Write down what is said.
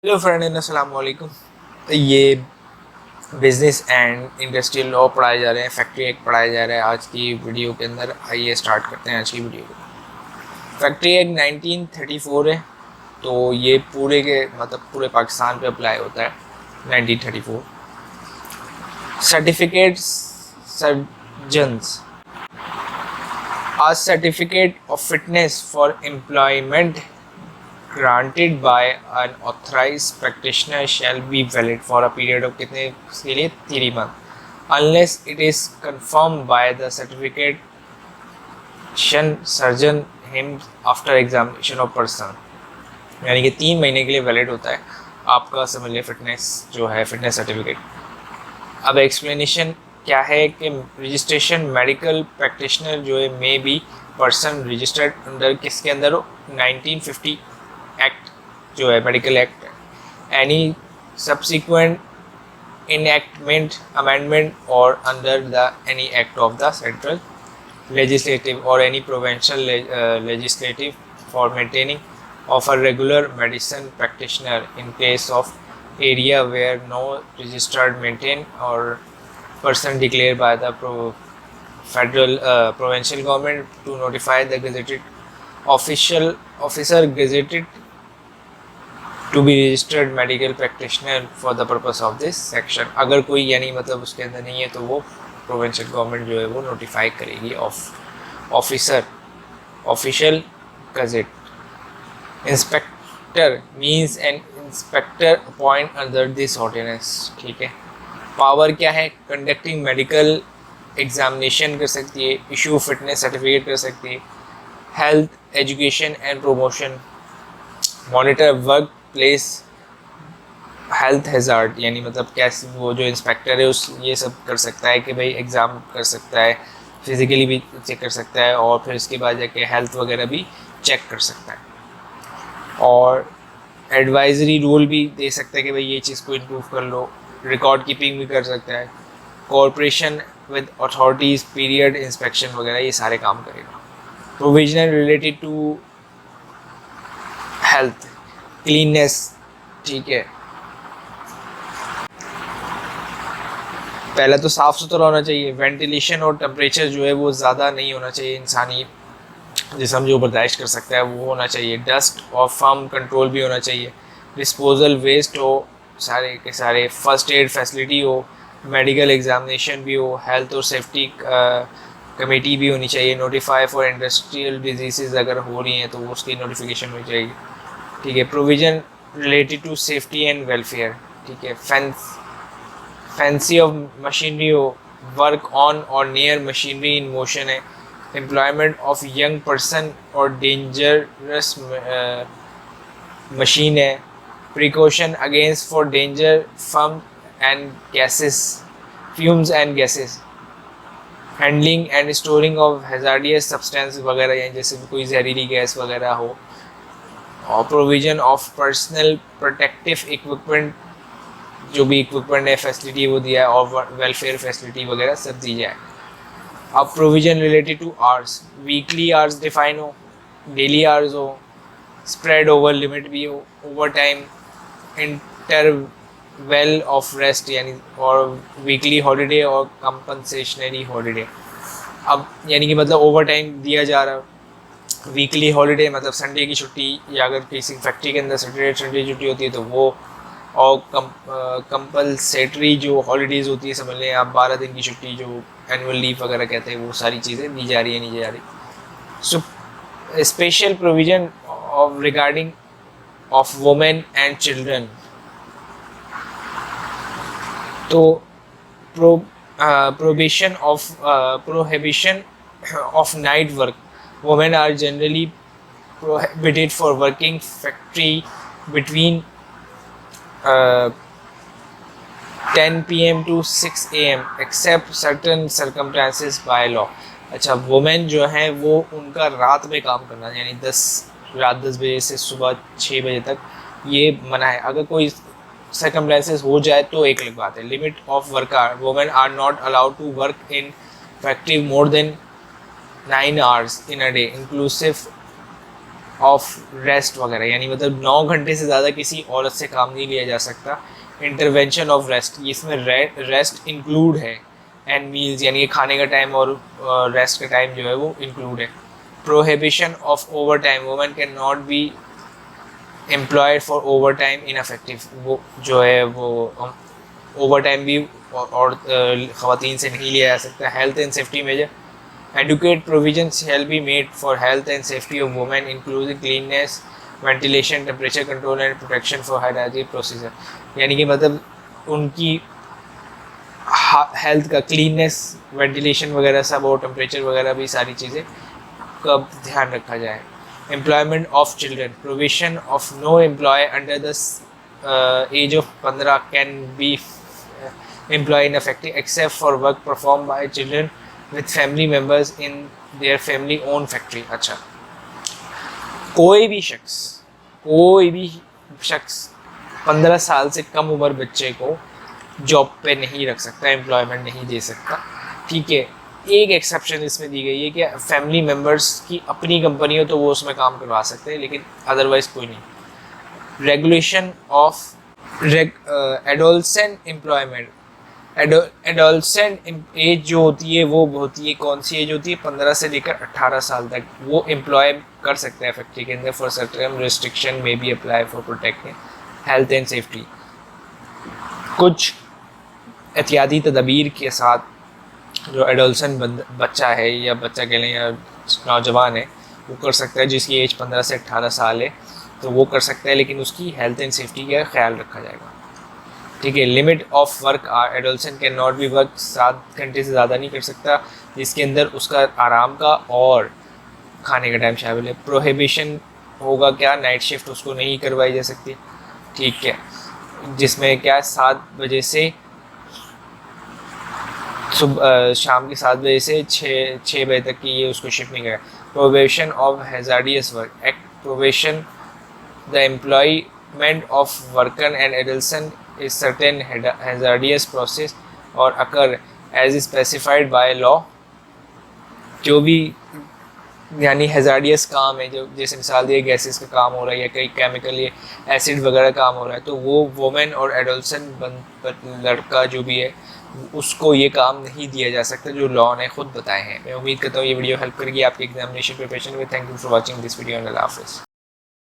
Hello friend, अस्सलाम वालेकुम। ये बिजनेस एंड इंडस्ट्रियल लॉ पढ़ाए जा रहे हैं, फैक्ट्री एक्ट पढ़ाया जा रहा है आज की वीडियो के अंदर। आइए स्टार्ट करते हैं आज की वीडियो को। फैक्ट्री एक्ट 1934 है, तो ये पूरे के मतलब पूरे पाकिस्तान पे अप्लाई होता है। 1934 certificate surgeons a certificate of fitness for employment granted by an authorized practitioner shall be valid for a period of कितने के लिए 3 months unless it is confirmed by the certification surgeon him after examination of person। यानी कि 3 महीने के लिए valid होता है आपका, समझ लिया, फिटनेस जो है, फिटनेस सर्टिफिकेट। अब एक्सप्लेनेशन क्या है कि रजिस्ट्रेशन मेडिकल प्रैक्टिशनर जो है may be person registered under किसके अंदर हो, 1950 एक्ट जो है, medical act. Any subsequent enactment amendment और under the any act of the central legislative or any provincial legislative for maintaining of a regular medicine practitioner in case of area where no registered maintained or person declared by the federal provincial government to notify the gazetted officer gazetted to be registered medical practitioner for the purpose of this section। अगर कोई यानी मतलब उसके अंदर नहीं है तो वो प्रोविंशियल गवर्नमेंट जो है वो नोटिफाई करेगी officer official gazette. Inspector means an inspector appoint under this ordinance. ठीक है, पावर क्या है, कंडक्टिंग मेडिकल एग्जामिनेशन कर सकती है, इशू फिटनेस सर्टिफिकेट कर सकती है, health education and promotion, monitor work place health hazard, यानी मतलब कैसे वो जो इंस्पेक्टर है उस ये सब कर सकता है कि भाई एग्ज़ाम कर सकता है, फिज़िकली भी चेक कर सकता है और फिर उसके बाद जाके हेल्थ वगैरह भी चेक कर सकता है। और एडवाइजरी रोल भी दे सकता है कि भाई ये चीज़ को इम्प्रूव कर लो, रिकॉर्ड कीपिंग भी कर सकता है, cooperation with authorities, period inspection वगैरह ये सारे काम करेगा। Provisional related to health cleanness, ठीक है, पहले तो साफ़ सुथरा होना चाहिए, वेंटिलेशन और टेम्परेचर जो है वो ज़्यादा नहीं होना चाहिए, इंसानी जिसम जो बर्दाश्त कर सकता है वो होना चाहिए, डस्ट और फर्म कंट्रोल भी होना चाहिए, डिस्पोजल वेस्ट हो सारे के सारे, फर्स्ट एड फैसिलिटी हो, मेडिकल एग्जामिनेशन भी हो, हेल्थ और सेफ्टी कमेटी भी होनी चाहिए, नोटिफाई फॉर इंडस्ट्रियल डिजीज़ अगर हो रही हैं तो वो उसकी नोटिफिकेशन होनी चाहिए। ठीक है, provision related to safety and welfare, ठीक है, फैंसी ऑफ मशीनरी हो, work on or near machinery in motion है, एम्प्लॉयमेंट ऑफ यंग पर्सन और डेंजरस मशीन है, precaution against for danger from and gases fumes and gases, handling and storing of hazardous substance वगैरह, या जैसे कोई जहरीली gas वगैरह हो, और provision of personal protective equipment, जो भी इक्विपमेंट है फैसिलिटी वो दिया है, और वेलफेयर फैसिलिटी वगैरह सब दी जाए। अब provision related two hours, weekly hours define हो, डेली आवर्स हो, स्प्रेड ओवर लिमिट भी हो, over time, interval of rest, यानी और वीकली हॉलीडे और कंपनसेशनरी हॉलीडे। अब यानी कि मतलब ओवर टाइम दिया जा रहा है, वीकली हॉलीडे मतलब संडे की छुट्टी, या अगर किसी फैक्ट्री के अंदर सैटरडे संडे छुट्टी होती है तो वो, और कंपलसेटरी जो हॉलीडेज़ होती है, समझ लें आप 12 दिन की छुट्टी जो एनुअल लीव वगैरह कहते हैं, वो सारी चीज़ें दी जा रही है, नहीं दी जा रही। So special provision of regarding of women and children, तो prohibition of night work, women are generally prohibited for working factory between 10 PM to 6 AM except certain circumstances by law। अच्छा, वुमेन जो है वो उनका रात में काम करना, यानी रात 10 बजे से सुबह 6 बजे तक ये मना है। अगर कोई सर्कमस्टेंसेस हो जाए तो एक अलग बात है। Limit of work hour, women are not allowed to work in factory more than 9 hours in a day inclusive of rest वगैरह, यानी मतलब 9 घंटे से ज़्यादा किसी औरत से काम नहीं लिया जा सकता। इंटरवेंशन ऑफ रेस्ट, इसमें रेस्ट इंक्लूड है, एंड मील्स यानी कि खाने का टाइम और रेस्ट का टाइम जो है वो इंक्लूड है। Prohibition of over time, women can not be employed for over time ineffective, वो जो है वो ओवर टाइम भी और ख़वातीन से नहीं लिया जा सकता। Health and safety major, adequate provisions shall be made for health and safety of women, including cleanliness, ventilation, temperature control and protection for hygienic procedure, यानी कि मतलब उनकी हेल्थ का क्लीननेस, वेंटिलेशन वगैरह सब और टेम्परेचर वगैरह भी सारी चीज़ें का ध्यान रखा जाए। Employment of children, provision of no employ under the age of 15 can be employ in affective except for work perform by children with family members in their family own factory। अच्छा, कोई भी शख्स 15 साल से कम उम्र बच्चे को जॉब पे नहीं रख सकता, एम्प्लॉयमेंट नहीं दे सकता, ठीक है। एक एक्सेप्शन इसमें दी गई है कि फैमिली मेम्बर्स की अपनी कंपनी हो तो वो उसमें काम करवा सकते हैं, लेकिन अदरवाइज कोई नहीं। Regulation of adolescent employment, adolescent age जो होती है वो होती है, कौन सी एज होती है, 15 से लेकर 18 साल तक वो एम्प्लॉय कर सकते हैं फैक्ट्री के अंदर। फॉर सर्टेन रिस्ट्रिक्शन में be apply for protecting health and safety. कुछ एहतियाती तदबीर के साथ जो एडोलसेंट बच्चा है या बच्चा कह लें या नौजवान है वो कर सकता है, जिसकी एज 15 से 18 साल है तो वो कर सकता है, लेकिन उसकी हेल्थ एंड सेफ्टी का ख्याल रखा जाएगा, ठीक है। Limit of work hour, adolescent cannot be work 7 घंटे से ज़्यादा नहीं कर सकता, जिसके अंदर उसका आराम का और खाने का टाइम शामिल है। प्रोहिबिशन होगा क्या, नाइट शिफ्ट उसको नहीं करवाई जा सकती, ठीक है, जिसमें क्या 7 बजे से शाम के 7 बजे से 6 बजे तक की ये उसको शिफ्ट नहीं करेगा। Prohibition of hazardous work act, prohibition the employment of worker and adolescent is certain hazardous process or occur as specified by law। जो भी यानी hazardous काम है, जो जैसे मिसाल दिए गैसेस का काम हो रहा है या कई केमिकल या एसिड वगैरह काम हो रहा है, तो वो वुमेन और एडोलसेंट लड़का जो भी है उसको ये काम नहीं दिया जा सकता, जो लॉ ने खुद बताए हैं। मैं उम्मीद करता हूँ ये वीडियो हेल्प करेगी आपकी एग्जामिनेशन प्रिपरेशन में। Thank you for watching this video and Allah हाफिज़।